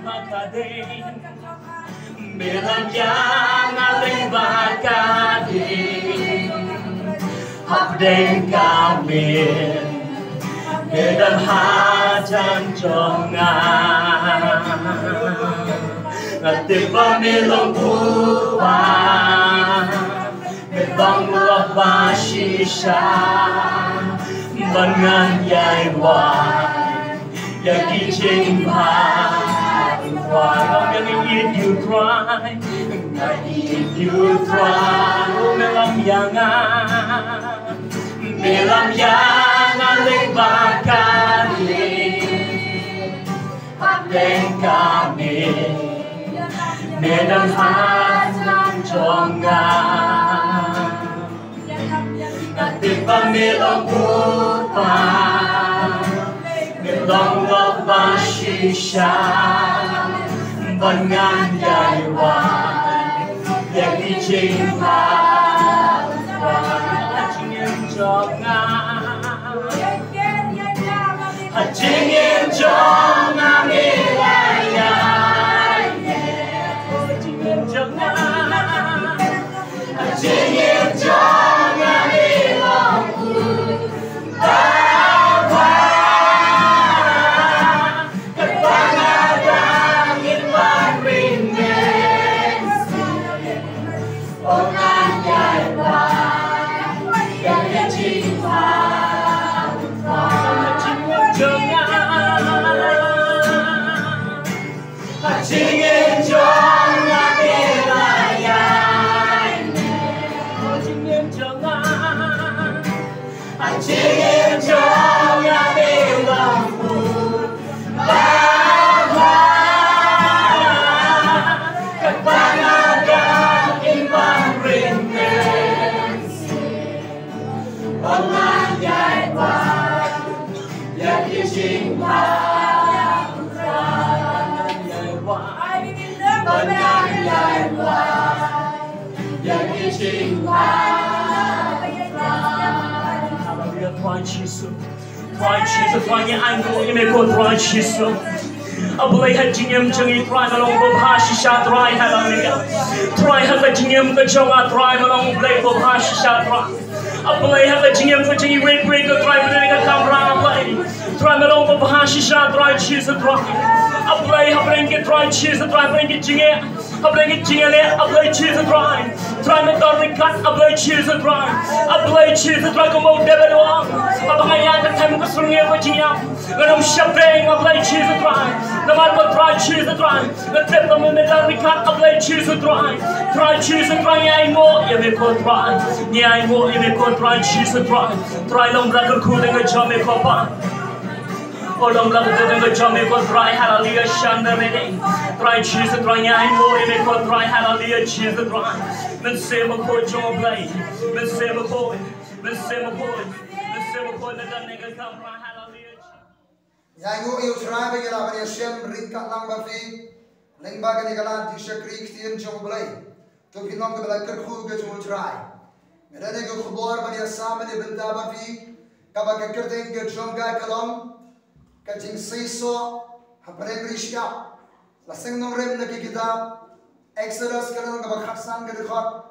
makading bilang yang aling bakading habdeng kami bedam hajan jongan ngatip pamilong buwan bedang lupa shisha bangan yai wan yagi ching bhai why I'm gonna eat you dry I eat you dry melam yangan ling bakali habdeng kami medang hajan jongan ngatip pamilong buwan milong loba shisha bangan yai wan yagi ching bhai hajing em jongan hajing em jongan ilayai hajing em jongan hajing em jongan ilongku bawa kepangadang irwan ringen ongan yai wan yang cinta hajing em jongan hajing em jongan ilayai hajing em jongan hajing em jongan ilongku bawa kepangadang irwan ringen ongan yai wan yagi ching bhai ongan yai wan ongan yai wan yagi ching bhai Hallelujah, Tuhan Yesus Tuhan Yesus Tuhan yang anggur yang mekot Tuhan Yesus Abalay hajing em jangi try malong bobhashisha try hallelujah try hajing em kajonga try malong blay bobhashisha try Abalay hajing em kajongi red break try belega kamra abalay try malong bobhashisha try Jesus try Abalay habrenge try Jesus try brenge jinge habrenge jingele abalay Jesus try try metori kat abalay Jesus try abalay Jesus try komo debelwa abangaya ka time ko sunge ko jinga nganong shabreng abalay Jesus try Naman ko try Jesus try ngatep ko metori kat abalay Jesus try Jesus try nyai mo yeme ko try try Jesus try long bra ko dengan jame ko pa Olong lang dengan jame ko try hallelujah shanda mene try Jesus try nyai mo yeme ko try hallelujah Jesus try men se mo ko joblay men se mo ko dengan nega kamra hallelujah Yang eu schreibe gela wenn ihr schem rinka lang bafi lengba gani gala disha creek tien joblay to pinong ke bala kerkhul ke jul try merane ke khubor bani asam ne benta bafi kaba ke kerteng ke jonga kalom ka jing seiso hapre rishya la sengnong rem na ki kitab Exodus kalong kaba khaksan ke dekhot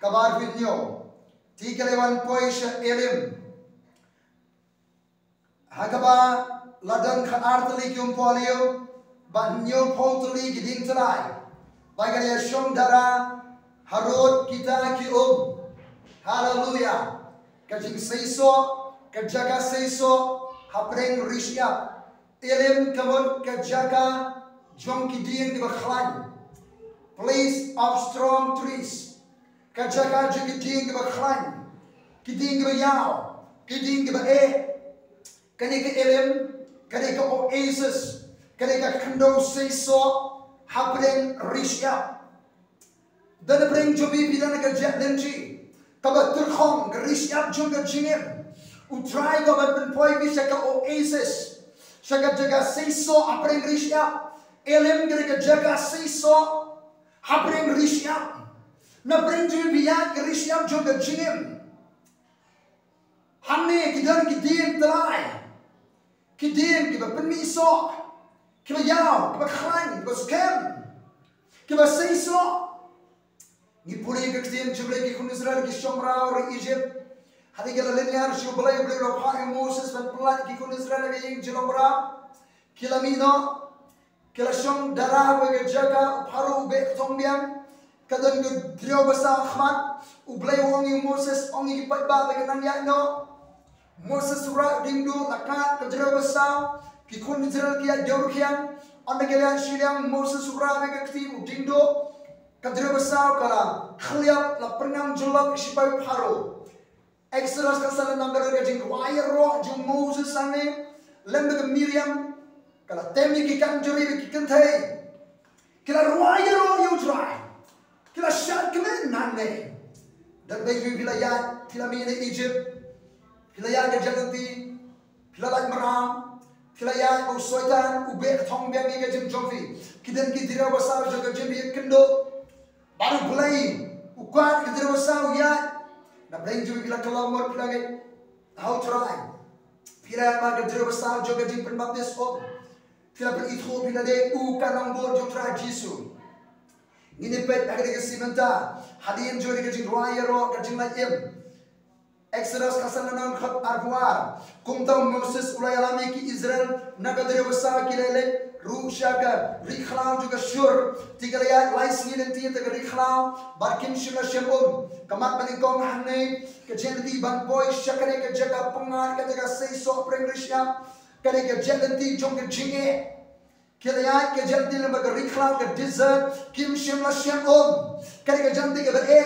kabar vinyo ti kalewan poisha elim hagaba ladang ka artali kyum polio ban nyo potli giding talai bagai ya shom dara harod kita ki hallelujah kajing seiso kajaga seiso hapreng rishya elim kamon kajaga jom kiding di bakhlan place of strong trees kajaga jigiding di bakhlan kiding di yaw kiding di kani ke elim kani ke oasis kani ke kando seiso hapreng rishya dan bring jobi bidan ke jatlenji kaba turkhong rishya junga jingem utrai go ban poi bi shaka oasis shaka jaga seiso hapreng rishya elim kani ke jaga seiso hapreng rishya na bring jobi bidan ke rishya junga jingem hanne kidan kidin talai Kidim kiba penmiso Kiba yao, kiba khain, kiba scam, kiba seiso. Ni puri ke ktian juble ki kun Israel ki shomra or Egypt. Hadi kala linyar shu balai lo pha Moses ban pelat ki kun Israel ke ying jilomra. Kilamino kila shom darah ke jaga paru be tombiam. Kadang ke drio basa khmat u balai wongi Moses ongi ki pat ba ke nang ya no. Moses surah dingdu akat ke drio basa ki kun Israel ki jor khiam. Anda kalian shiliang Moses surah ke ktim dingdu kadrio basa kala khliap la pernam julak sipai paru. Exodus kasal nanggar ke jing wire ro jung Moses ane lembe ke Miriam kala temi ki kan juri ki kan thai kila wire ro you try kila shat kemen nane dan bagi bila ya kila mine Egypt kila ya ke janti kila lak maram kila ya u soitan u be thong biang ke jing jomfi kidan ki dira basa jo ke jim kendo baru bulai u kwat ke dira basa ya na brain juga bila kalau mor bila ngai how try bila ma ke dero besar juga di penbaptis om bila beritho bila de u kanang bor jo try jisu ini pet agar ke simenta hadian jori ke jing roya ro ke jing la im Exodus kasal nan khat arwar kumta Moses ulai alami ki Israel na ke dero besar ki lele Rushaga, Riklau juga syur, tiga lihat lais ni nanti tiga Riklau, barkin syurna syambung, kamat meningkong hanai, kejen nanti banboy syakare kejaga pengar kejaga seiso preng Risha, kare kejen nanti jong kejinge, kelihat kejen nanti lembaga Riklau ke desert, kim syurna syambung, kare kejen nanti kebere,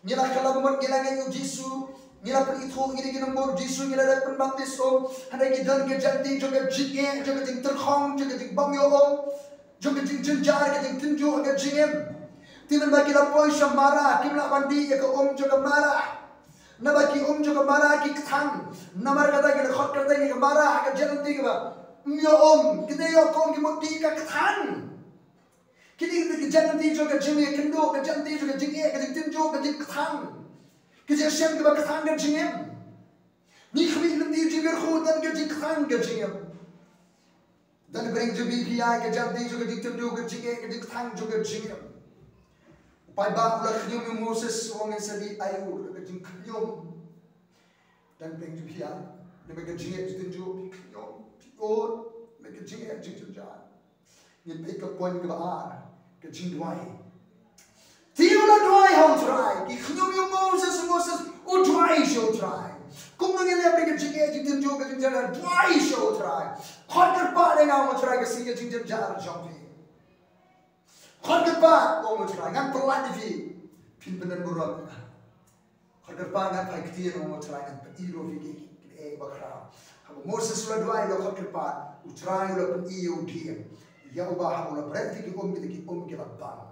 nyala kalau buat ngilangan Jisu. Nila perito ini kita nombor Jisu nila ada penbaptis om, ada kita dan kejanti juga jingge, juga jing terkhong, juga jing bangyo om, juga jing jenjar, juga jing tinju agak jingem. Timan bagi lapoi syamara, kimla bandi ya ke om juga marah. Nabaki om juga marah ki kthang, namar kata kita khot kata kita marah agak janti kita. Myo om, kita yo kom ki moti ka kthang. Kini kita kejanti juga jingge kendo, kejanti juga jingge, ka jing tinju, ka jing kthang. Kerja siang kita berkatang kerjanya, ni kami nanti juga berkhutbah kerja katang kerjanya, dan bering juga biaya kerja nanti juga ditunjuk kerjanya, kerja katang juga kerjanya. Pai bapa ulah knyum Moses orang yang sedih ayu kerja knyum, dan bering juga biaya, mereka kerjanya ditunjuk knyum, or mereka kerjanya kerja. Ni mereka poin kebar kerja duai. Tiada doai how try. Ikhnyum yung Moses u try show try. Kung nangyayari mereka jingge jingden jo ka jingden doai show try. Khotker pa le nga mo try kasi ka jingden jar jompi. Khotker pa mo try ngan pelat di pin bener buruk. Khotker pa ngan pai ktir mo try ngan iro vi ki bakra. Habo Moses la doai lo khotker pa u try lo pen iyo dia. Ya ubah habo la berarti ki ki la ban.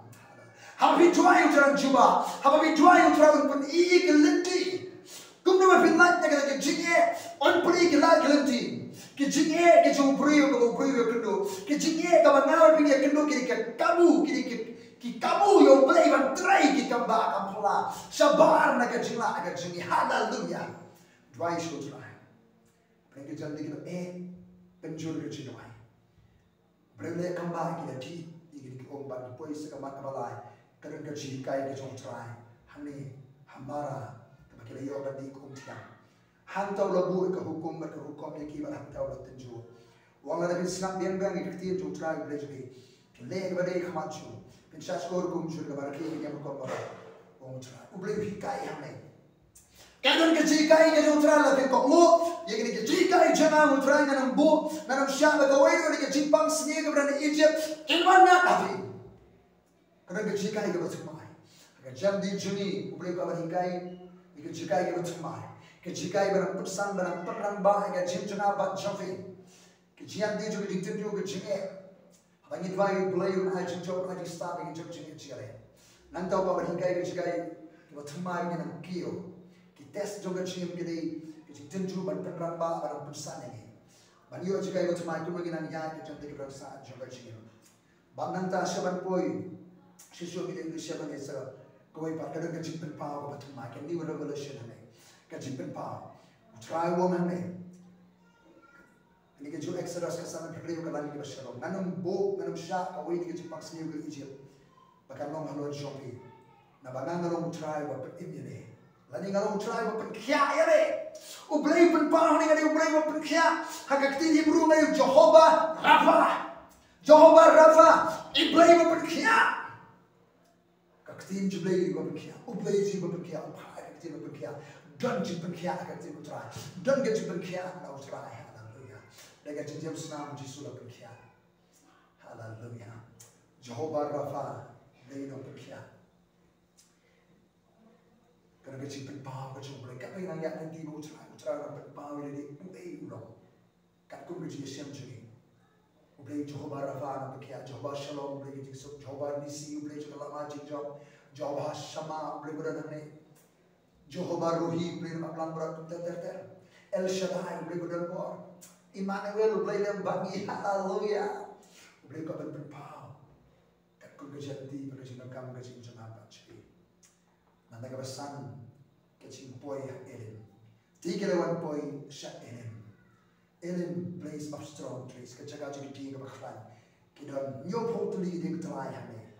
Habi dua yang terang juba, habi dua yang terang pun iya kelenti. Kum nama pinlat nak kita jingge, on puli kelat kelenti. Kijingge kijung priyo kendo, kijingge kawan ngawal pinggir kendo kiri kamu yang beli ban try ki kamba kampula. Sabar nak jingla agak jingi haleluya. Dua isu try. Pergi jalan kita penjul ke jinwai. Berlek kamba kita di ini omban pois sekamat kabalai. Kadang gaji kai ke jong try, hani hamara, tapi kalau yo badi kum tiang, hantau labu ke hukum yang kibat hantau la tenju, wang ada bin snap biang biang ikti jong try boleh jadi, leh badi khamaju, bin syas kor kum jur kebar kiri yang berkorban, jong try, boleh bikai hamne. Kadang gaji kai ke jong try la bin kokmu, yang ini gaji kai jangan jong try nanam bu, nanam syaba kawai ni gaji pang seni ke berada Egypt, ilmunya tapi. Kadang gaji kai ke bertemai, kerja di juni, boleh kau berhikai, gaji kai ke bertemai, gaji kai berang persan berang perang bah, gaji jena bat jomfi, gaji yang dia juga ditunjuk gaji ni, abang itu bayi boleh aja job aja start dengan job jeni ciare, nanti kau berhikai gaji kai ke bertemai dengan kio, kita tes job gaji gaji tunjuk berang bah berang persan ini, bani gaji kai bertemai tu lagi nanti ya gaji kita berasa job gaji, bang nanti asyaban poi. Siswa kita Indonesia bangsa saya, kau ibarat kadang kejimpen pau betul macam ni revolution ni, kejimpen pau, try wong ni, Ini ke ju Exodus kesana beriu ke lani ke Shalom. Nanum bo nanum syak away ni ke Jepang seniu ke Egypt. Bahkan long halon Jopi. Na bangang ngalong try wa pen imyene. Lani ngalong try wa pen kya yare. Ublay pen pang ni ngadi ublay wa pen kya. Hakakti Hebrew ngayon Jehovah Rafa. Jehovah Rafa. Iblay wa pen kya. Kaktin jublay wa pen kya. Ublay ji wa pen kya. Upai kaktin wa pen kya. Don ji pen kya kaktin wa try. Don ga ji pen kya na wa try. Hallelujah. Daga ji James nam ji sula pen kya. Hallelujah. Jehovah Rafa. Lay no pen kya. Karena kecil penpau kecil boleh. Kau yang nak nanti utara orang penpau ini boleh ulang. Kau kecil siam jadi. Boleh Jehovah Rafa nak pergi, Jehovah Shalom boleh jadi Jehovah Nisi boleh juga lama jadi Jehovah Shama boleh berada ni. Jehovah Ruhi boleh nak pelan berat ter. El Shaddai boleh berada bor. Emmanuel boleh lembangi. Hallelujah. Boleh kau penpau. Kau kecil nanti kecil nak kamu kecil jangan apa jadi. Nanda kabasan kecil boy Elim. Tiga lawan boy syak Elim. Elim place of strong trees. Kejaga jadi tiga baklan. Kita nyopot tuli di ketelai hame.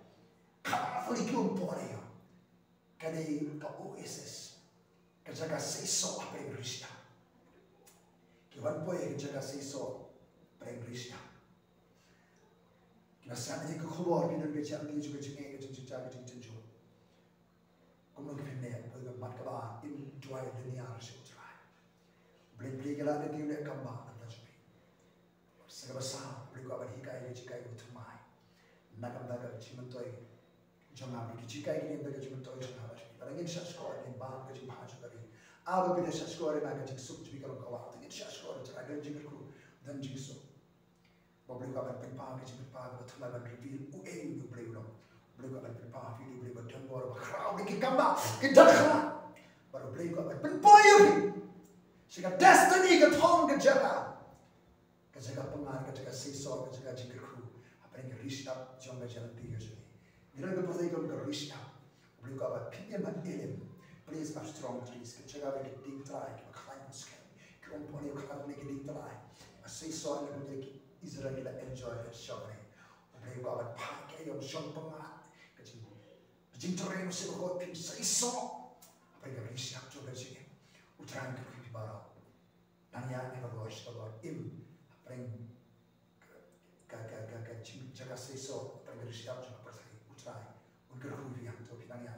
Kafuli kium pore yo. Kade ka oasis. Kejaga seso apa yang risya. Kiwan boy kejaga seso apa yang risya. Kita saat ini kekubur kita berjaya juga jengai kejaga jenjo. Kumulong kepinnya, boleh mat kaba in dua dunia harus utrai. Beli gila ada di udah kamba anda jadi. Segala sah, beli kau abadi hikai jikai utumai. Nakam daga cimentoi, jangan beli jikai ini daga cimentoi jangan harus. Pada ingin saya skor ini bang kerja bahasa dari. Apa bila saya skor ini nak kerja sub jadi kalau kau ingin saya skor utrai dan jikerku dan jiksub. Beli kau abadi pempang kerja pempang utumai dan reveal uai beli ulang. Boleh kau akan berpah video boleh bertembur berkerau di gambar kita baru boleh kau akan berpoyur sehingga destiny ke tong kejaga pengar kejaga sisor kejaga jikirku apa yang kerishap jangan jalan tiga jadi bila kau boleh kau kerishap boleh kau akan pinjaman Elim place of strong trees kejaga bagi diktai kau climb scale kau poni kau akan bagi diktai sisor yang boleh Israel enjoy shopping boleh kau akan pakai yang shop pengar Jing tereng sih kau pin seiso apa yang risau coba sih utran ke barang nanya ni kalau kalau im apa yang jaga seiso apa yang risau coba pergi utran untuk rupiah tu kita nanya